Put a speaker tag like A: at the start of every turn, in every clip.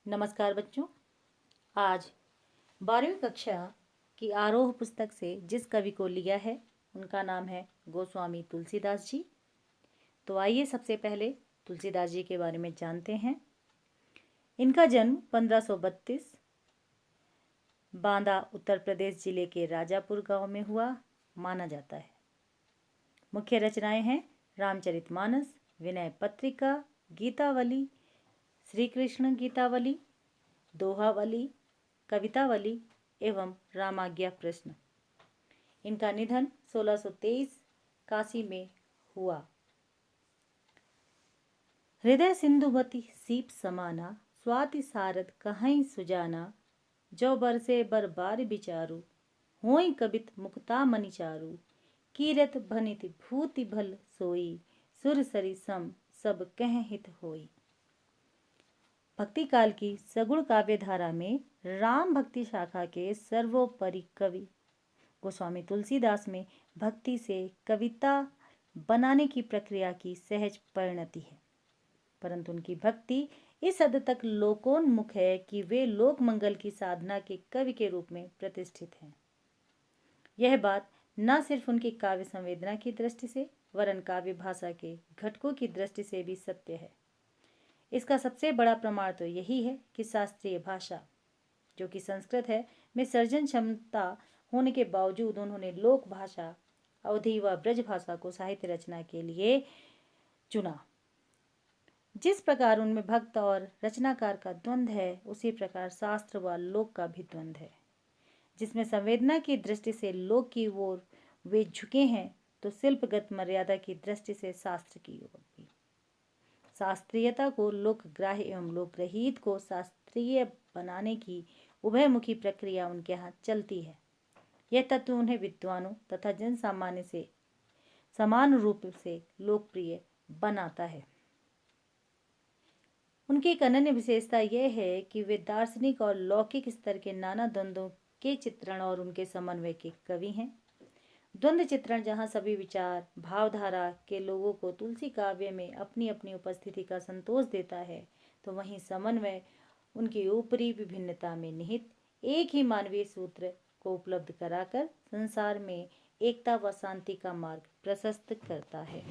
A: नमस्कार बच्चों। आज 12वीं कक्षा की आरोह पुस्तक से जिस कवि को लिया है उनका नाम है गोस्वामी तुलसीदास जी। तो आइए सबसे पहले तुलसीदास जी के बारे में जानते हैं। इनका जन्म 1532 बांदा उत्तर प्रदेश जिले के राजापुर गांव में हुआ माना जाता है। मुख्य रचनाएं हैं रामचरितमानस, विनय पत्रिका, गीतावली, श्री कृष्ण गीतावली, दोहावली, कवितावली एवं रामाज्ञा प्रश्न। इनका निधन 1623 काशी में हुआ। हृदय सिंधुमति सीप समाना, स्वाति सारद कहीं सुजाना, जो बरसे बर बार विचारु, होई कबित मुक्ता मणिचारु, कीरत भनित भूति भल सोई, सुर सरि सम सब कह हित होई। भक्ति काल की सगुण काव्य धारा में राम भक्ति शाखा के सर्वोपरि कवि गोस्वामी तुलसीदास में भक्ति से कविता बनाने की प्रक्रिया की सहज परिणति है, परंतु उनकी भक्ति इस हद तक लोकोन्मुख है कि वे लोक मंगल की साधना के कवि के रूप में प्रतिष्ठित हैं। यह बात न सिर्फ उनकी काव्य संवेदना की दृष्टि से वरन काव्य भाषा के घटकों की दृष्टि से भी सत्य है। इसका सबसे बड़ा प्रमाण तो यही है कि शास्त्रीय भाषा, जो कि संस्कृत है, में सर्जन क्षमता होने के बावजूद उन्होंने लोक भाषा, अवधी व ब्रज भाषा को साहित्य रचना के लिए चुना। जिस प्रकार उनमें भक्त और रचनाकार का द्वंद्व है, उसी प्रकार शास्त्र व लोक का भी द्वंद्व है। जिसमें संवेदना की दृष्टि से लोक की ओर वे झुके हैं, तो शिल्पगत मर्यादा की दृष्टि से शास्त्र की ओर भी। शास्त्रीयता को लोकग्राह्य एवं लोकरहित को शास्त्रीय बनाने की उभयमुखी प्रक्रिया उनके यहाँ चलती है। यह तत्व उन्हें विद्वानों तथा जन सामान्य से समान रूप से लोकप्रिय बनाता है। उनकी एक अनन्य विशेषता यह है कि वे दार्शनिक और लौकिक स्तर के नाना द्वंद्वों के चित्रण और उनके समन्वय के कवि हैं। द्वंद्व चित्रण जहाँ सभी विचार भावधारा के लोगों को तुलसी काव्य में अपनी अपनी उपस्थिति का संतोष देता है, तो वहीं समन्वय उनकी ऊपरी विभिन्नता में निहित एक ही मानवीय सूत्र को उपलब्ध कराकर संसार में एकता व शांति का मार्ग प्रशस्त करता है।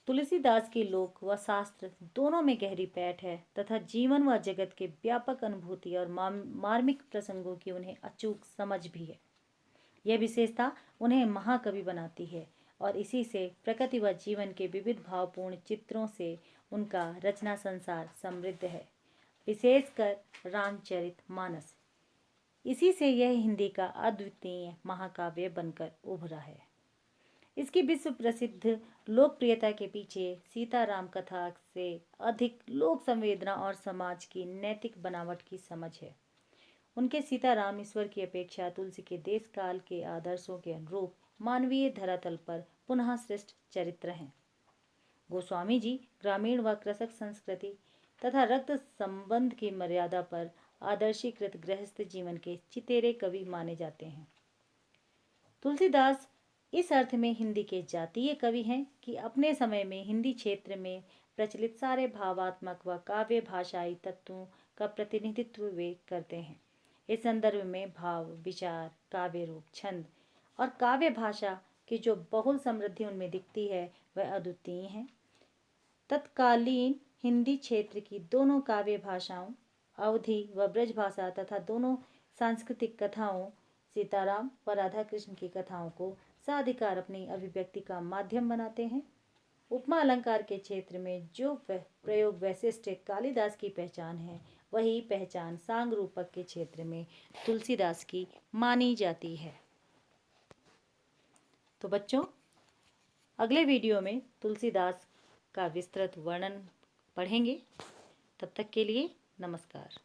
A: तुलसीदास की लोक व शास्त्र दोनों में गहरी पैठ है तथा जीवन व जगत के व्यापक अनुभूति और मार्मिक प्रसंगों की उन्हें अचूक समझ भी है। यह विशेषता उन्हें महाकवि बनाती है और इसी से प्रकृति व जीवन के विविध भावपूर्ण चित्रों से उनका रचना संसार समृद्ध है, विशेषकर रामचरितमानस। इसी से यह हिंदी का अद्वितीय महाकाव्य बनकर उभरा है। इसकी विश्व प्रसिद्ध लोकप्रियता के पीछे सीताराम कथा से अधिक लोक संवेदना और समाज की नैतिक बनावट की समझ है। उनके सीताराम ईश्वर की अपेक्षा तुलसी के देश काल के आदर्शों के अनुरूप मानवीय धरातल पर पुनः श्रेष्ठ चरित्र हैं। गोस्वामी जी ग्रामीण व कृषक संस्कृति तथा रक्त संबंध की मर्यादा पर आदर्शीकृत गृहस्थ जीवन के चितेरे कवि माने जाते हैं। तुलसीदास इस अर्थ में हिंदी के जातीय कवि हैं कि अपने समय में हिंदी क्षेत्र में प्रचलित सारे भावात्मक व काव्य भाषाई तत्वों का प्रतिनिधित्व वे करते हैं। इस संदर्भ में भाव, विचार, काव्य रूप, छंद और काव्य भाषा की जो बहुल समृद्धि उनमें दिखती है वह अद्वितीय है। तत्कालीन हिंदी क्षेत्र की दोनों काव्य भाषाओं, अवधी व ब्रज भाषा तथा दोनों सांस्कृतिक कथाओं, सीताराम व राधा कृष्ण की कथाओं को साधिकार अपनी अभिव्यक्ति का माध्यम बनाते हैं। उपमा अलंकार के क्षेत्र में जो प्रयोग वैशिष्ट कालिदास की पहचान है, वही पहचान सांग रूपक के क्षेत्र में तुलसीदास की मानी जाती है। तो बच्चों, अगले वीडियो में तुलसीदास का विस्तृत वर्णन पढ़ेंगे। तब तक के लिए नमस्कार।